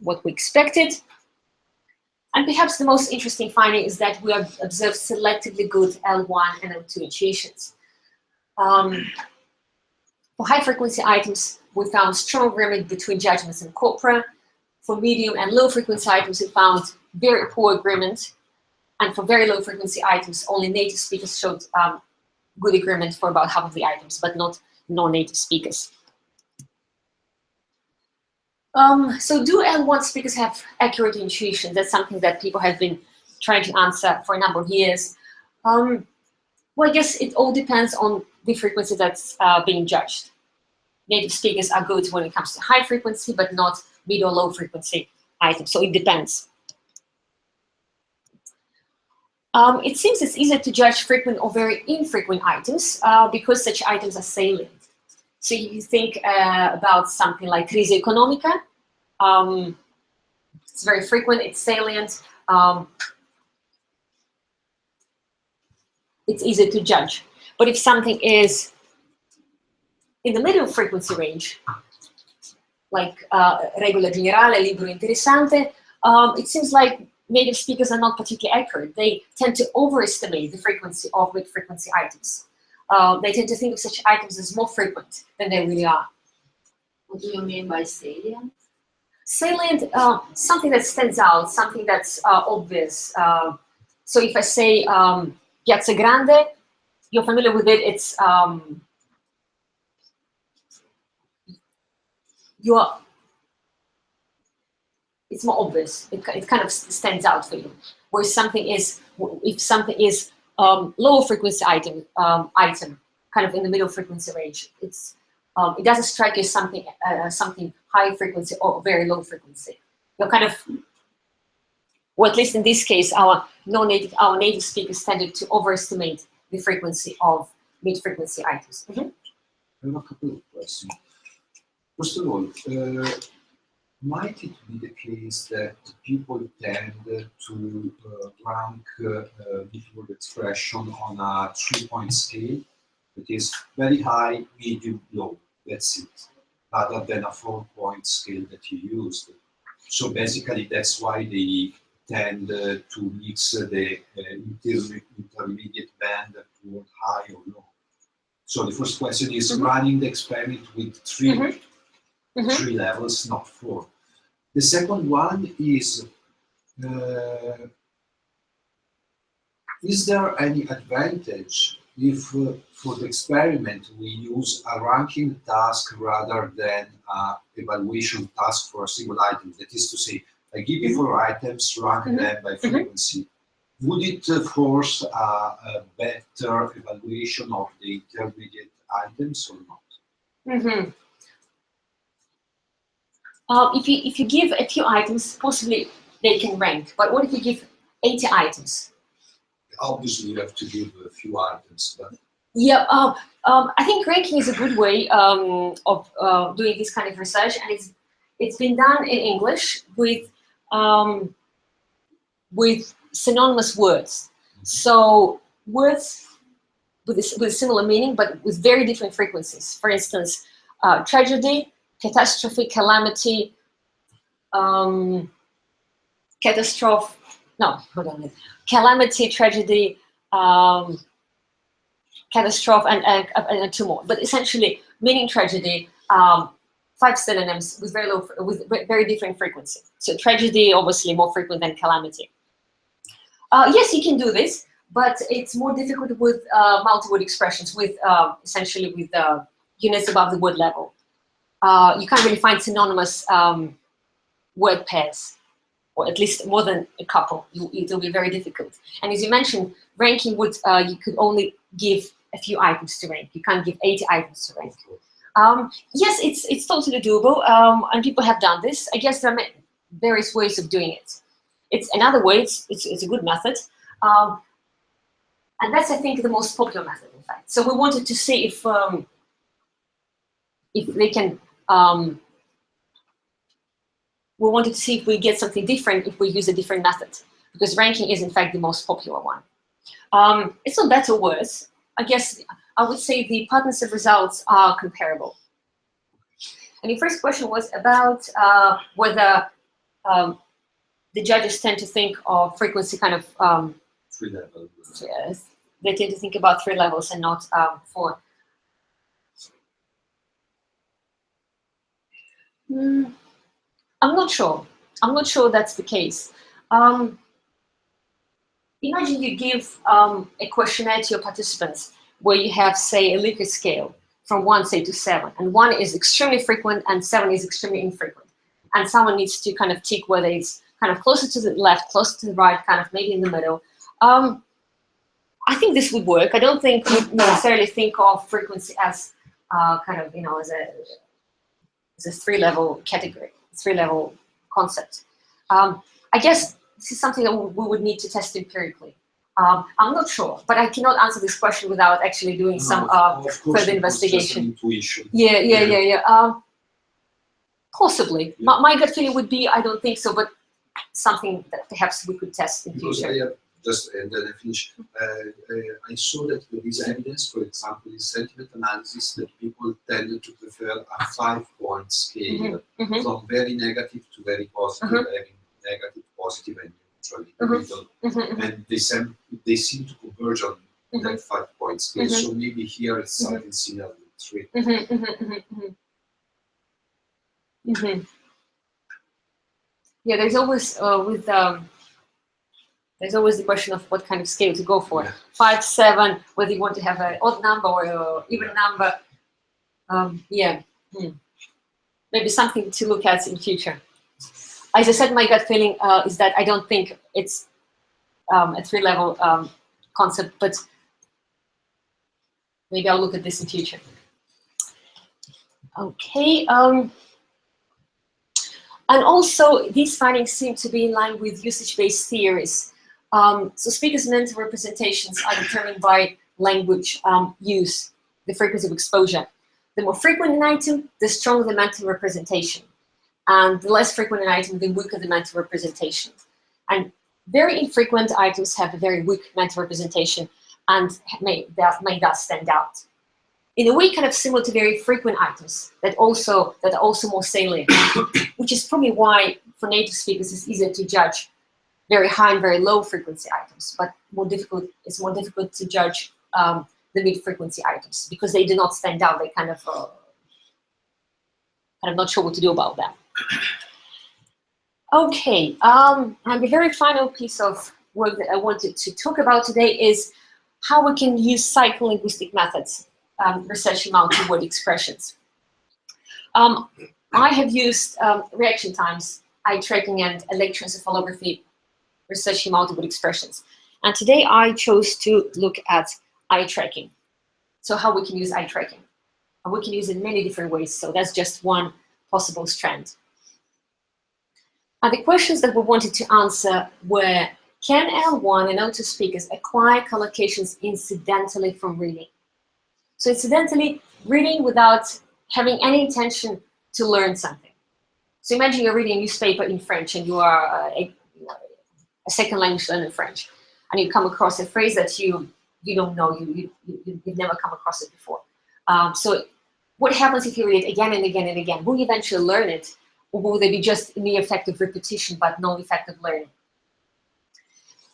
what we expected. And perhaps the most interesting finding is that we observed selectively good L1 and L2 intuitions. For high frequency items, we found strong agreement between judgments and corpora. For medium and low frequency items, we found very poor agreement. And for very low frequency items, only native speakers showed good agreement for about half of the items, but not non-native speakers. So do L1 speakers have accurate intuition? That's something that people have been trying to answer for a number of years. Well, I guess it all depends on the frequency that's being judged. Native speakers are good when it comes to high frequency, but not mid or low frequency items, so it depends. It seems it's easier to judge frequent or very infrequent items because such items are salient. So if you think about something like crisi economica, it's very frequent, it's salient, it's easy to judge. But if something is in the middle frequency range, like regola generale, libro interessante, it seems like native speakers are not particularly accurate. They tend to overestimate the frequency of mid-frequency items. They tend to think of such items as more frequent than they really are. What do you mean by salient? Salient, something that stands out, something that's obvious. So if I say Piazza Grande, you're familiar with it, it's it's more obvious. It kind of stands out for you. Where something is, if something is lower frequency item, kind of in the middle frequency range, it's it doesn't strike you as something something high frequency or very low frequency. You're kind of, or at least in this case, our native speakers tended to overestimate the frequency of mid-frequency items. I have a couple of questions. First of all, might it be the case that people tend to rank difficult expression on a 3-point scale, that is very high, medium, low, that's it, rather than a 4-point scale that you used? So basically that's why they tend to mix the intermediate band toward high or low. So the first question is running the experiment with three levels, not 4. The second one is Is there any advantage if for the experiment we use a ranking task rather than an evaluation task for a single item? That is to say, I give you 4 items, rank them by frequency. Would it force a better evaluation of the intermediate items or not? If you give a few items, possibly they can rank. But what if you give 80 items? Obviously, you have to give a few items. But yeah, I think ranking is a good way of doing this kind of research, and it's been done in English with synonymous words. So words with similar meaning, but with very different frequencies. For instance, tragedy, catastrophe, calamity, catastrophe. No, hold on. Calamity, tragedy, catastrophe, and 2 more. But essentially, meaning tragedy, 5 synonyms with very different frequency. So tragedy, obviously, more frequent than calamity. Yes, you can do this, but it's more difficult with multi-word expressions, with essentially with units above the word level. You can't really find synonymous word pairs, or at least more than a couple. It'll be very difficult. And as you mentioned, ranking would you could only give a few items to rank. You can't give 80 items to rank. Yes, it's totally doable, and people have done this. I guess there are various ways of doing it. It's another way. It's a good method, and that's, I think, the most popular method, in fact. So we wanted to see if they can. We wanted to see if we get something different if we use a different method, because ranking is, in fact, the most popular one. It's not better or worse. I guess I would say the patterns of results are comparable. And the first question was about whether the judges tend to think of frequency kind of 3 levels. Yes, they tend to think about 3 levels and not 4. I'm not sure. I'm not sure that's the case. Imagine you give a questionnaire to your participants where you have, say, a Likert scale from 1, say, to 7, and 1 is extremely frequent and 7 is extremely infrequent. And someone needs to kind of tick whether it's kind of closer to the left, closer to the right, kind of maybe in the middle. I think this would work. I don't think we necessarily think of frequency as kind of, as a 3-level category, 3-level concept. I guess this is something that we would need to test empirically. I'm not sure, but I cannot answer this question without actually doing some further investigation. Yeah. Possibly. Yeah. My gut feeling would be I don't think so, but something that perhaps we could test in future. I have just, and then I finish. I saw that there is evidence, for example, in sentiment analysis, that people tend to prefer a 5-point scale from very negative to very positive, very negative, positive, and neutral in the middle. And they seem to converge on that 5-point scale. So maybe here it's something similar to 3. Yeah, there's always there's always the question of what kind of scale to go for. 5, 7, whether you want to have an odd number or an even number. Maybe something to look at in future. As I said, my gut feeling is that I don't think it's a 3-level concept, but maybe I'll look at this in future. Okay. And also, these findings seem to be in line with usage-based theories. So speakers' mental representations are determined by language use, the frequency of exposure. The more frequent an item, the stronger the mental representation. And the less frequent an item, the weaker the mental representation. And very infrequent items have a very weak mental representation and may thus stand out. In a way, kind of similar to very frequent items that are also more salient, which is probably why for native speakers it's easier to judge very high and very low frequency items, but it's more difficult to judge the mid-frequency items because they do not stand out. They kind of not sure what to do about that. Okay, and the very final piece of work that I wanted to talk about today is how we can use psycholinguistic methods, researching multi-word expressions. I have used reaction times, eye tracking, and electroencephalography researching multi-word expressions. And today I chose to look at eye tracking. So how we can use eye tracking. And we can use it in many different ways. So that's just one possible strand. And the questions that we wanted to answer were, can L1 and L2 speakers acquire collocations incidentally from reading? So incidentally, reading without having any intention to learn something. So imagine you're reading a newspaper in French and you are a second language learner in French, and you come across a phrase that you don't know, you've never come across it before. So what happens if you read it again and again and again? Will you eventually learn it, or will there be just a mere effect of repetition but no effect of learning?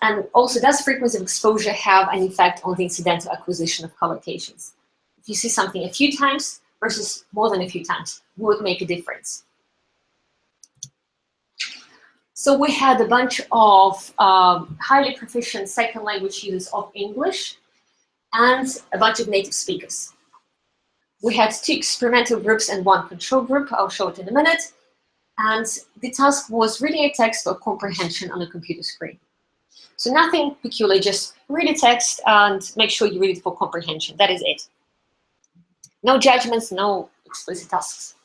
And also, does frequency of exposure have an effect on the incidental acquisition of collocations? If you see something a few times versus more than a few times, will it make a difference? So we had a bunch of highly proficient second language users of English and a bunch of native speakers. We had 2 experimental groups and 1 control group. I'll show it in a minute. And the task was reading a text for comprehension on a computer screen. So nothing peculiar, just read a text and make sure you read it for comprehension. That is it. No judgments, no explicit tasks.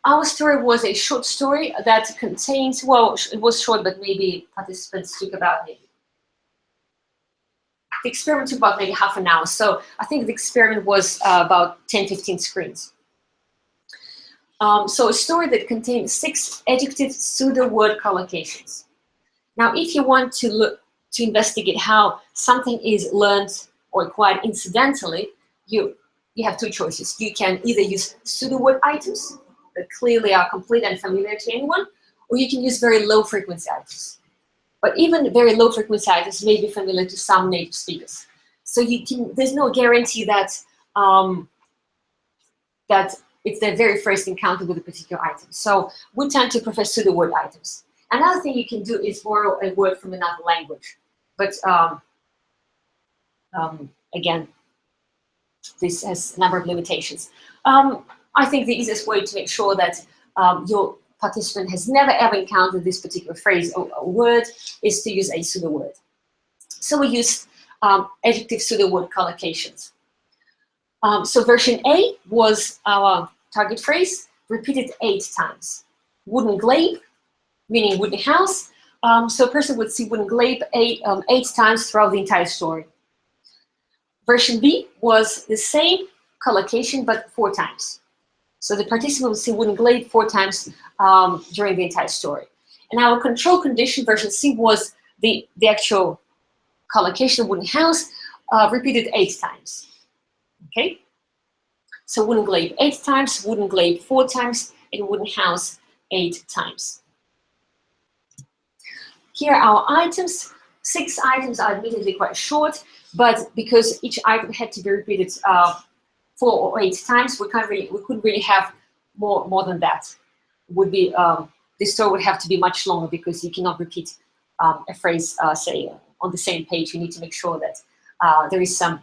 Our story was a short story that contains, well, it was short, but maybe participants took about maybe. The experiment took about maybe half an hour. So I think the experiment was about 10-15 screens. So a story that contains 6 adjective pseudo-word collocations. Now, if you want to look to investigate how something is learned or acquired incidentally, you have 2 choices. You can either use pseudo-word items that clearly are complete and familiar to anyone, or you can use very low frequency items. But even very low frequency items may be familiar to some native speakers. So there's no guarantee that that it's their very first encounter with a particular item. So we tend to prefer pseudo-word items. Another thing you can do is borrow a word from another language. But again, this has a number of limitations. I think the easiest way to make sure that your participant has never ever encountered this particular phrase or word is to use a pseudo-word. So we used adjective pseudo-word collocations. So version A was our target phrase, repeated 8 times. Wooden glebe, meaning wooden house. So a person would see wooden glebe 8 times throughout the entire story. Version B was the same collocation, but 4 times. So the participant would see wooden glade 4 times during the entire story. And our control condition, version C, was the actual collocation of wooden house repeated 8 times. Okay? So wooden glade 8 times, wooden glade 4 times, and wooden house 8 times. Here are our items. 6 items are admittedly quite short, but because each item had to be repeated 4 or 8 times, we couldn't really have more than that. Would be this story would have to be much longer because you cannot repeat a phrase, say, on the same page. You need to make sure that there is some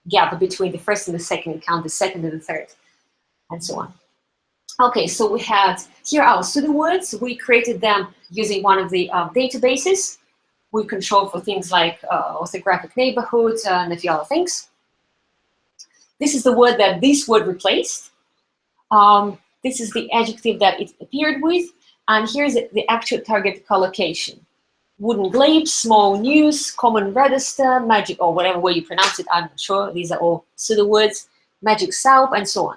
gap between the first and the second account, the second and the third, and so on. Okay, so we had here our pseudo words. We created them using one of the databases. We control for things like orthographic neighborhoods and a few other things. This is the word that this word replaced. This is the adjective that it appeared with. And here's the actual target collocation. Wooden glebe, small news, common register, magic, or whatever way you pronounce it, I'm not sure. These are all pseudo words, magic salve, and so on.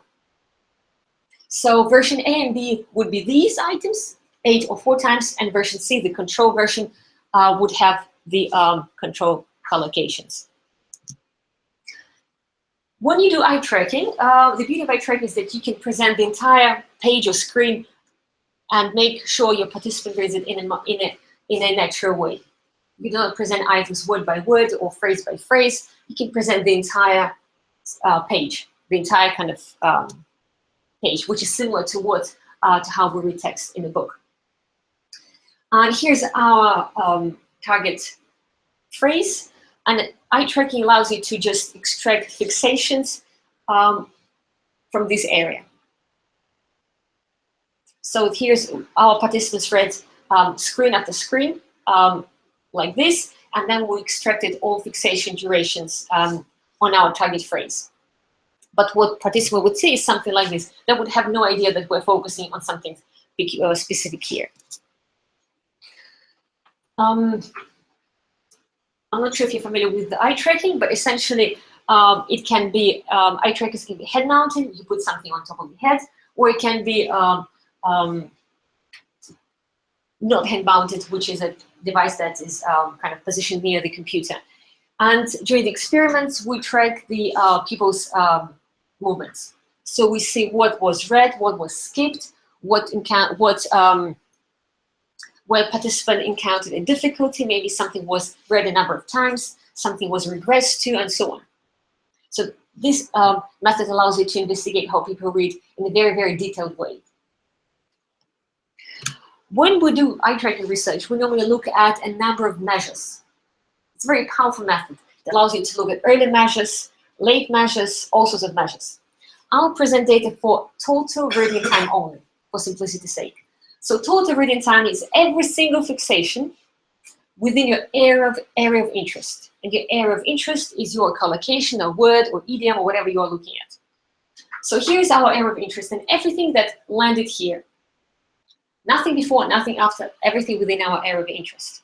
So version A and B would be these items, 8 or 4 times, and version C, the control version, would have the control collocations. When you do eye tracking, the beauty of eye tracking is that you can present the entire page or screen and make sure your participant reads it in a natural way. You don't present items word by word or phrase by phrase. You can present the entire page, the entire kind of page, which is similar to how we read text in a book. And here's our target phrase. And eye tracking allows you to just extract fixations from this area. So here's our participants read screen after screen like this, and then we extracted all fixation durations on our target phrase. But what participant would see is something like this. They would have no idea that we're focusing on something specific here. I'm not sure if you're familiar with the eye tracking, but essentially it can be, eye trackers can be head mounted, you put something on top of the head, or it can be not head mounted, which is a device that is kind of positioned near the computer. And during the experiments, we track the people's movements. So we see what was read, what was skipped, where participant encountered a difficulty, maybe something was read a number of times, something was regressed to, and so on. So this method allows you to investigate how people read in a very, very detailed way. When we do eye tracking research, we normally look at a number of measures. It's a very powerful method that allows you to look at early measures, late measures, all sorts of measures. I'll present data for total reading time only, for simplicity's sake. So total reading time is every single fixation within your area of interest. And your area of interest is your collocation or word or idiom or whatever you're looking at. So here's our area of interest and everything that landed here. Nothing before, nothing after, everything within our area of interest.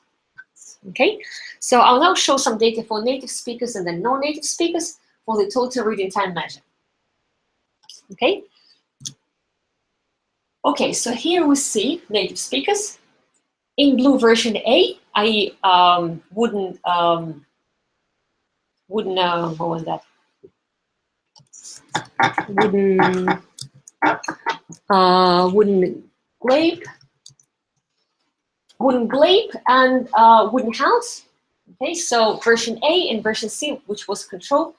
Okay, so I'll now show some data for native speakers and then non-native speakers for the total reading time measure. Okay. Okay, so here we see native speakers. In blue version A, i.e. wooden, what was that? Wooden glaive and wooden house. Okay, so version A and version C, which was control.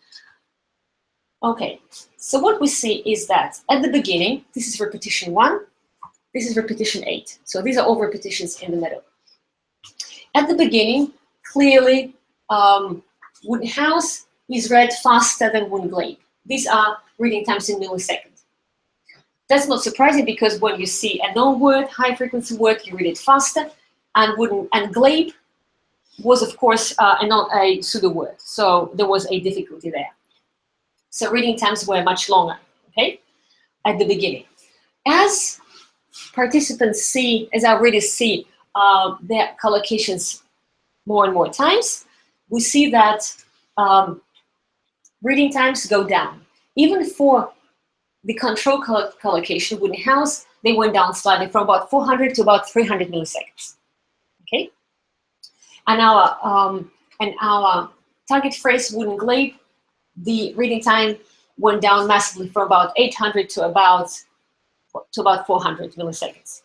Okay, so what we see is that at the beginning, this is repetition 1, this is repetition 8. So these are all repetitions in the middle. At the beginning, clearly, wooden house is read faster than wooden glaive. These are reading times in milliseconds. That's not surprising because when you see a known word, high frequency word, you read it faster. And wooden and glaive was, of course, not a pseudo word. So there was a difficulty there. So reading times were much longer, okay, at the beginning. As participants see, as our readers see their collocations more and more times, we see that reading times go down. Even for the control collocation, wooden house, they went down slightly from about 400 to about 300 milliseconds. Okay, and our target phrase, wooden glaive, the reading time went down massively from about 800 to about 400 milliseconds.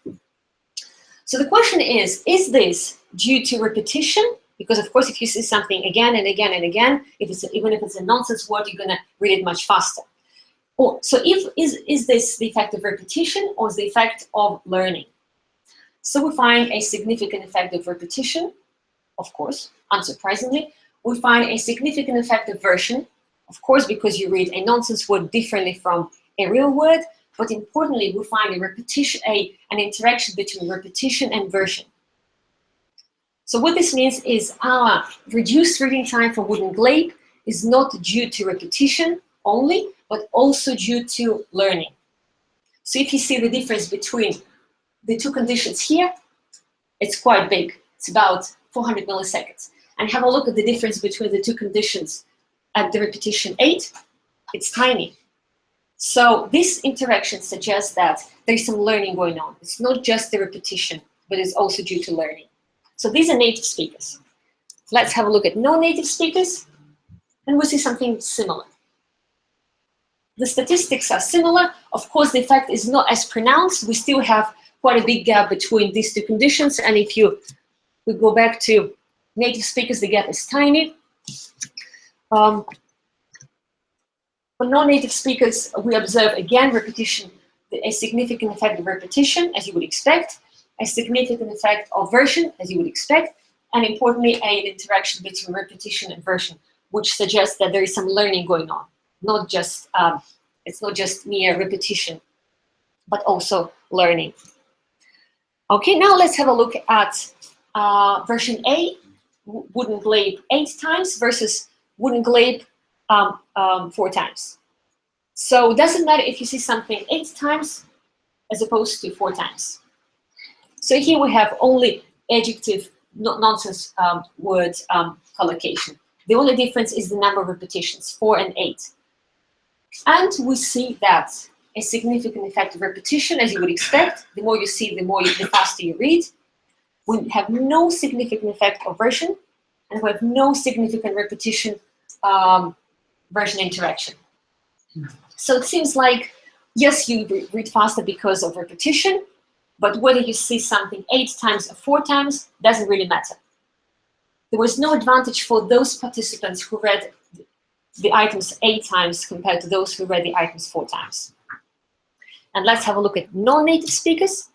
So the question is this due to repetition? Because of course, if you see something again and again and again, even if it's a nonsense word, you're gonna read it much faster. Or so is this the effect of repetition or is the effect of learning? So we find a significant effect of repetition, of course, unsurprisingly. We find a significant effect of version, of course, because you read a nonsense word differently from a real word. But importantly, we find a repetition, an interaction between repetition and version. So what this means is our reduced reading time for wooden glaive is not due to repetition only, but also due to learning. So if you see the difference between the two conditions here, it's quite big. It's about 400 milliseconds. And have a look at the difference between the two conditions at the repetition 8. It's tiny. So this interaction suggests that there's some learning going on. It's not just the repetition, but it's also due to learning. So these are native speakers. Let's have a look at non-native speakers, and we'll see something similar. The statistics are similar. Of course, the effect is not as pronounced. We still have quite a big gap between these two conditions. And if we go back to native speakers, the gap is tiny. For non-native speakers, we observe again repetition, a significant effect of repetition, as you would expect. a significant effect of version, as you would expect, and importantly, an interaction between repetition and version, which suggests that there is some learning going on, not just it's not just mere repetition, but also learning. Okay, now let's have a look at version A, wooden glaive 8 times versus wooden glaive 4 times. So it doesn't matter if you see something 8 times as opposed to 4 times. So here we have only adjective, nonsense word collocation. The only difference is the number of repetitions, 4 and 8. And we see that a significant effect of repetition, as you would expect. The more you see, the faster you read. We have no significant effect of version, and we have no significant repetition version interaction. So it seems like, yes, you read faster because of repetition, but whether you see something 8 times or 4 times doesn't really matter. There was no advantage for those participants who read the items 8 times compared to those who read the items 4 times. And let's have a look at non-native speakers.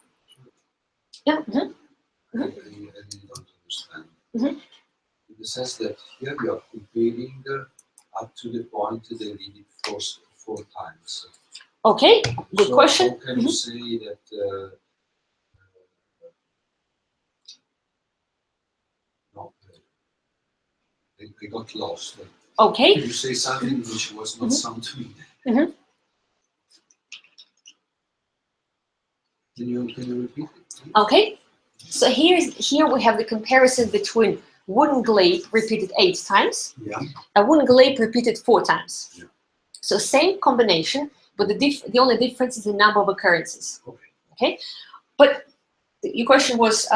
Yeah. I really don't understand. In the sense that here we are comparing up to the point they read it 4 times. Okay, good So question. how can you say that no, they got lost? Okay. You say something which was not sound to me. Can you repeat it? Okay. So here we have the comparison between wooden glaive repeated 8 times, and wooden glaive repeated 4 times. Yeah. So same combination, but the only difference is the number of occurrences. Okay. But your question was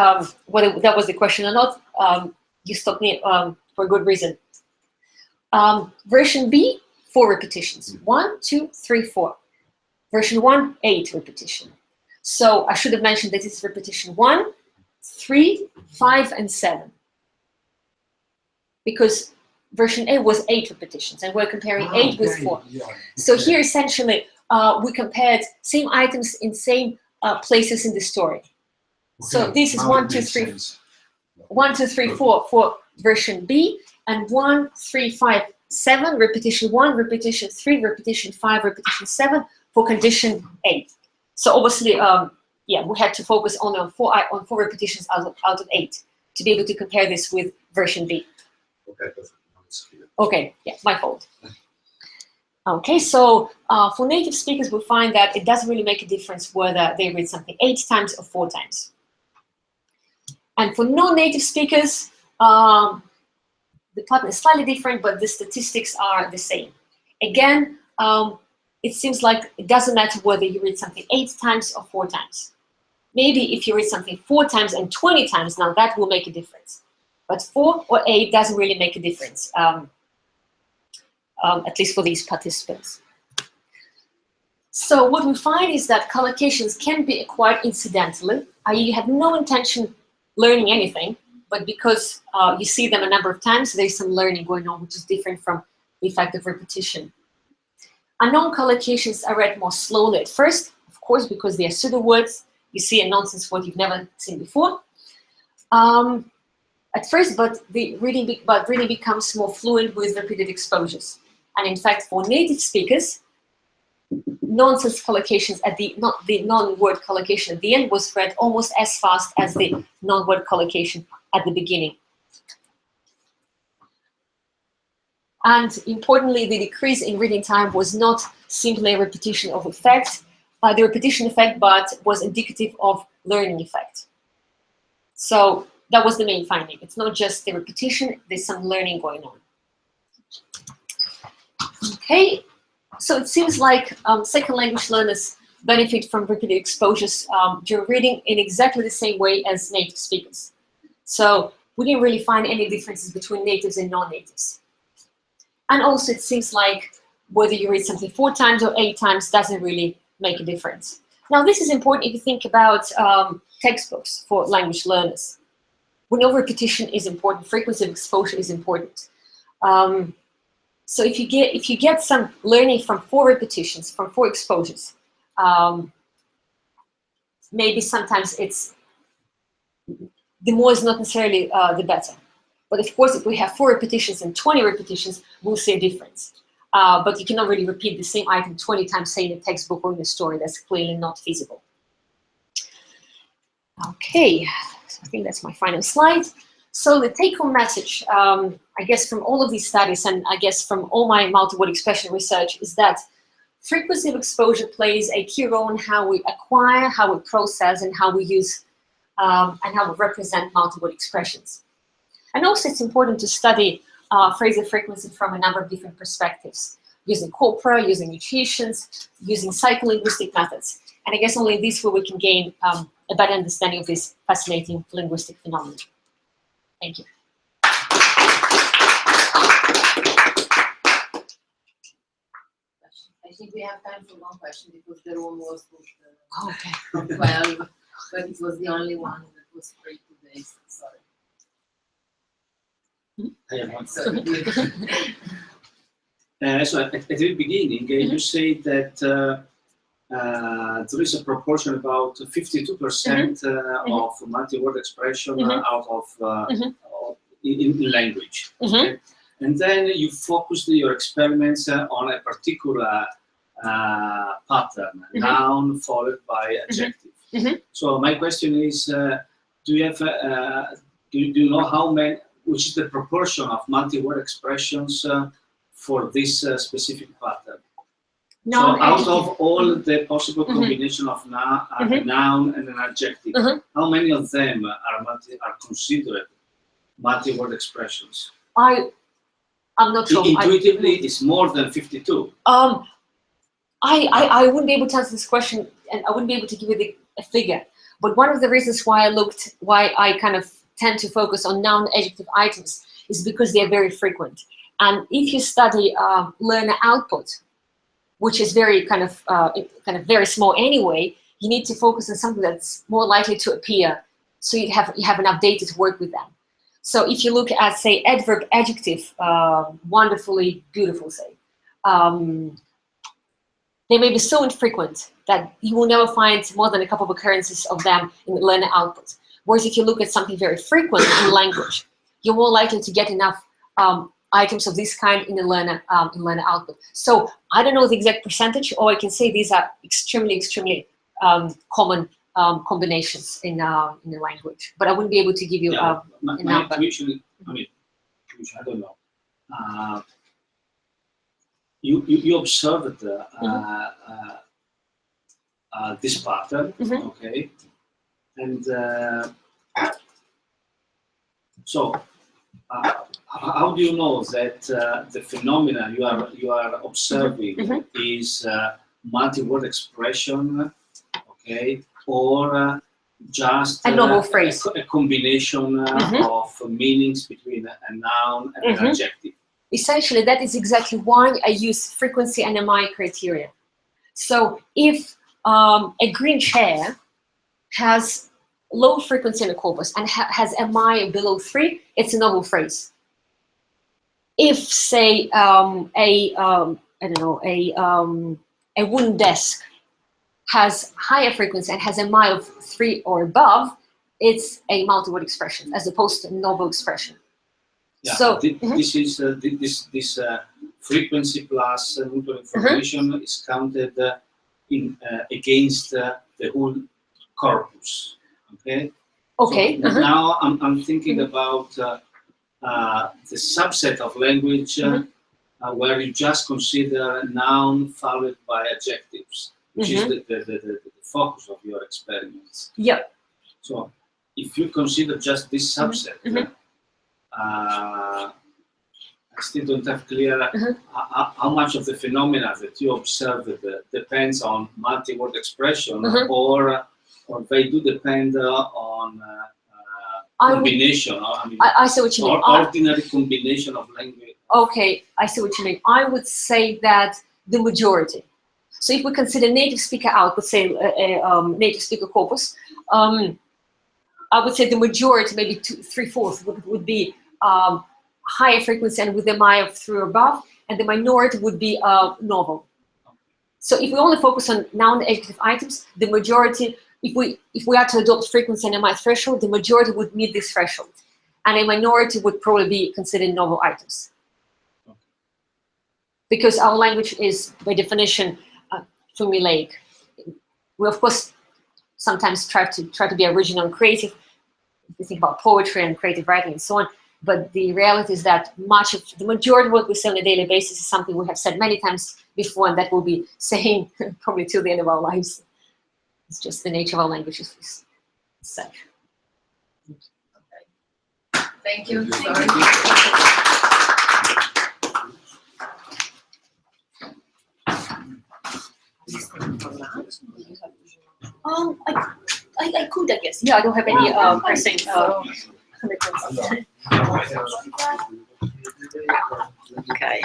whether that was the question or not. You stopped me for a good reason. Version B, 4 repetitions. 1, 2, 3, 4. Version 1, 8 repetition. So I should have mentioned that it's repetition 1, 3, 5, and 7. Because version A was 8 repetitions, and we're comparing 8 with 4. Yeah. So here, essentially, we compared same items in same places in the story. So this is 1, 2, 3, 1, 2, 3, 4 for version B, and 1, 3, 5, 7, repetition 1, repetition 3, repetition 5, repetition 7 for condition 8. So obviously, yeah, we had to focus only on 4 repetitions out of 8 to be able to compare this with version B. Okay, perfect. Now it's clear. Okay, yeah, my fault. Okay, so for native speakers, we find that it doesn't really make a difference whether they read something 8 times or 4 times. And for non-native speakers, the pattern is slightly different, but the statistics are the same. Again, it seems like it doesn't matter whether you read something 8 times or 4 times. Maybe if you read something 4 times and 20 times, now that will make a difference. But 4 or 8 doesn't really make a difference, at least for these participants. So what we find is that collocations can be acquired incidentally, i.e. you have no intention learning anything, but because you see them a number of times, there's some learning going on, which is different from the effect of repetition. Unknown collocations are read more slowly at first, of course, because they are pseudo words. You see a nonsense word you've never seen before. At first, but reading becomes more fluent with repeated exposures. And in fact, for native speakers, nonsense collocations at the non-word collocation at the end was read almost as fast as the non-word collocation at the beginning. And importantly, the decrease in reading time was not simply a repetition of effect, the repetition effect, but was indicative of learning effect. So that was the main finding. It's not just the repetition, there's some learning going on. Okay, so it seems like second language learners benefit from repeated exposures during reading in exactly the same way as native speakers. So we didn't really find any differences between natives and non-natives. And also it seems like whether you read something 4 times or 8 times doesn't really make a difference. Now this is important if you think about textbooks for language learners. We know repetition is important, frequency of exposure is important. So if you get some learning from 4 repetitions, from 4 exposures, maybe sometimes it's the more is not necessarily the better. But of course, if we have 4 repetitions and 20 repetitions, we'll see a difference. But you cannot really repeat the same item 20 times, say, in a textbook or in a story. That's clearly not feasible. Okay, so I think that's my final slide. So the take-home message, I guess from all of these studies, and I guess from all my multi-word expression research, is that frequency of exposure plays a key role in how we acquire, how we process, and how we use and how we represent multi-word expressions. And also it's important to study phrasal frequency from a number of different perspectives, using corpora, using mutations, using psycholinguistic methods. And I guess only this way we can gain a better understanding of this fascinating linguistic phenomenon. Thank you. I think we have time for one question because the room was booked Okay. from 12, but it was the only one that was free today, so sorry. I have one. Sorry. So at the very beginning, you say that there is a proportion about 52% of multi-word expression out of in language. Okay? And then you focused your experiments on a particular pattern, noun followed by adjective. So my question is, do you know how many, which is the proportion of multi-word expressions for this specific pattern? So out of all the possible combination of a noun and an adjective, how many of them are considered multi-word expressions? I'm not sure. Intuitively, it's more than 52. I wouldn't be able to answer this question, and I wouldn't be able to give you a figure. But one of the reasons why I kind of tend to focus on noun adjective items is because they are very frequent. And if you study learner output, which is very kind of very small anyway, you need to focus on something that's more likely to appear, so you have enough data to work with them. So if you look at, say, adverb, adjective, wonderfully, beautiful, say, they may be so infrequent that you will never find more than a couple of occurrences of them in the learner output. Whereas if you look at something very frequent in language, you're more likely to get enough items of this kind in the learner output. So I don't know the exact percentage, or I can say these are extremely, extremely common combinations in the language. But I wouldn't be able to give you a number. Intuition, I don't know. You observed this pattern, okay, and so how do you know that the phenomena you are observing is multi-word expression, okay, or just a novel phrase, a combination of meanings between a noun and an adjective? Essentially, that is exactly why I use frequency and MI criteria. So if a green chair has low frequency in the corpus and has MI below 3, it's a novel phrase. If, say, a wooden desk has higher frequency and has MI of 3 or above, it's a multi-word expression as opposed to a novel expression. Yeah, so this is this frequency plus mutual information is counted against the whole corpus. Okay. Okay. So now I'm thinking about the subset of language where you just consider noun followed by adjectives, which is the focus of your experiments. Yep. So if you consider just this subset, I still don't have clear how much of the phenomena that you observed depends on multi-word expression, or they do depend on combination. I see what you mean. Ordinary combination of language. Okay, I see what you mean. I would say that the majority. So if we consider native speaker output, say native speaker corpus, I would say the majority, maybe 3/4, would be higher frequency and with MI of 3 or above, and the minority would be novel. So if we only focus on noun adjective items, the majority if we are to adopt frequency and MI threshold, the majority would meet this threshold, and a minority would probably be considered novel items. Because our language is, by definition, formulaic. We of course sometimes try to be original and creative. If you think about poetry and creative writing and so on, but the reality is that the majority of what we say on a daily basis is something we have said many times before, and that we'll be saying probably till the end of our lives. It's just the nature of our language is such. Thank you. I could, I guess. Yeah, I don't have any pressing commitments. Okay.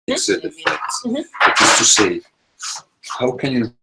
Effects. It is to say, how can you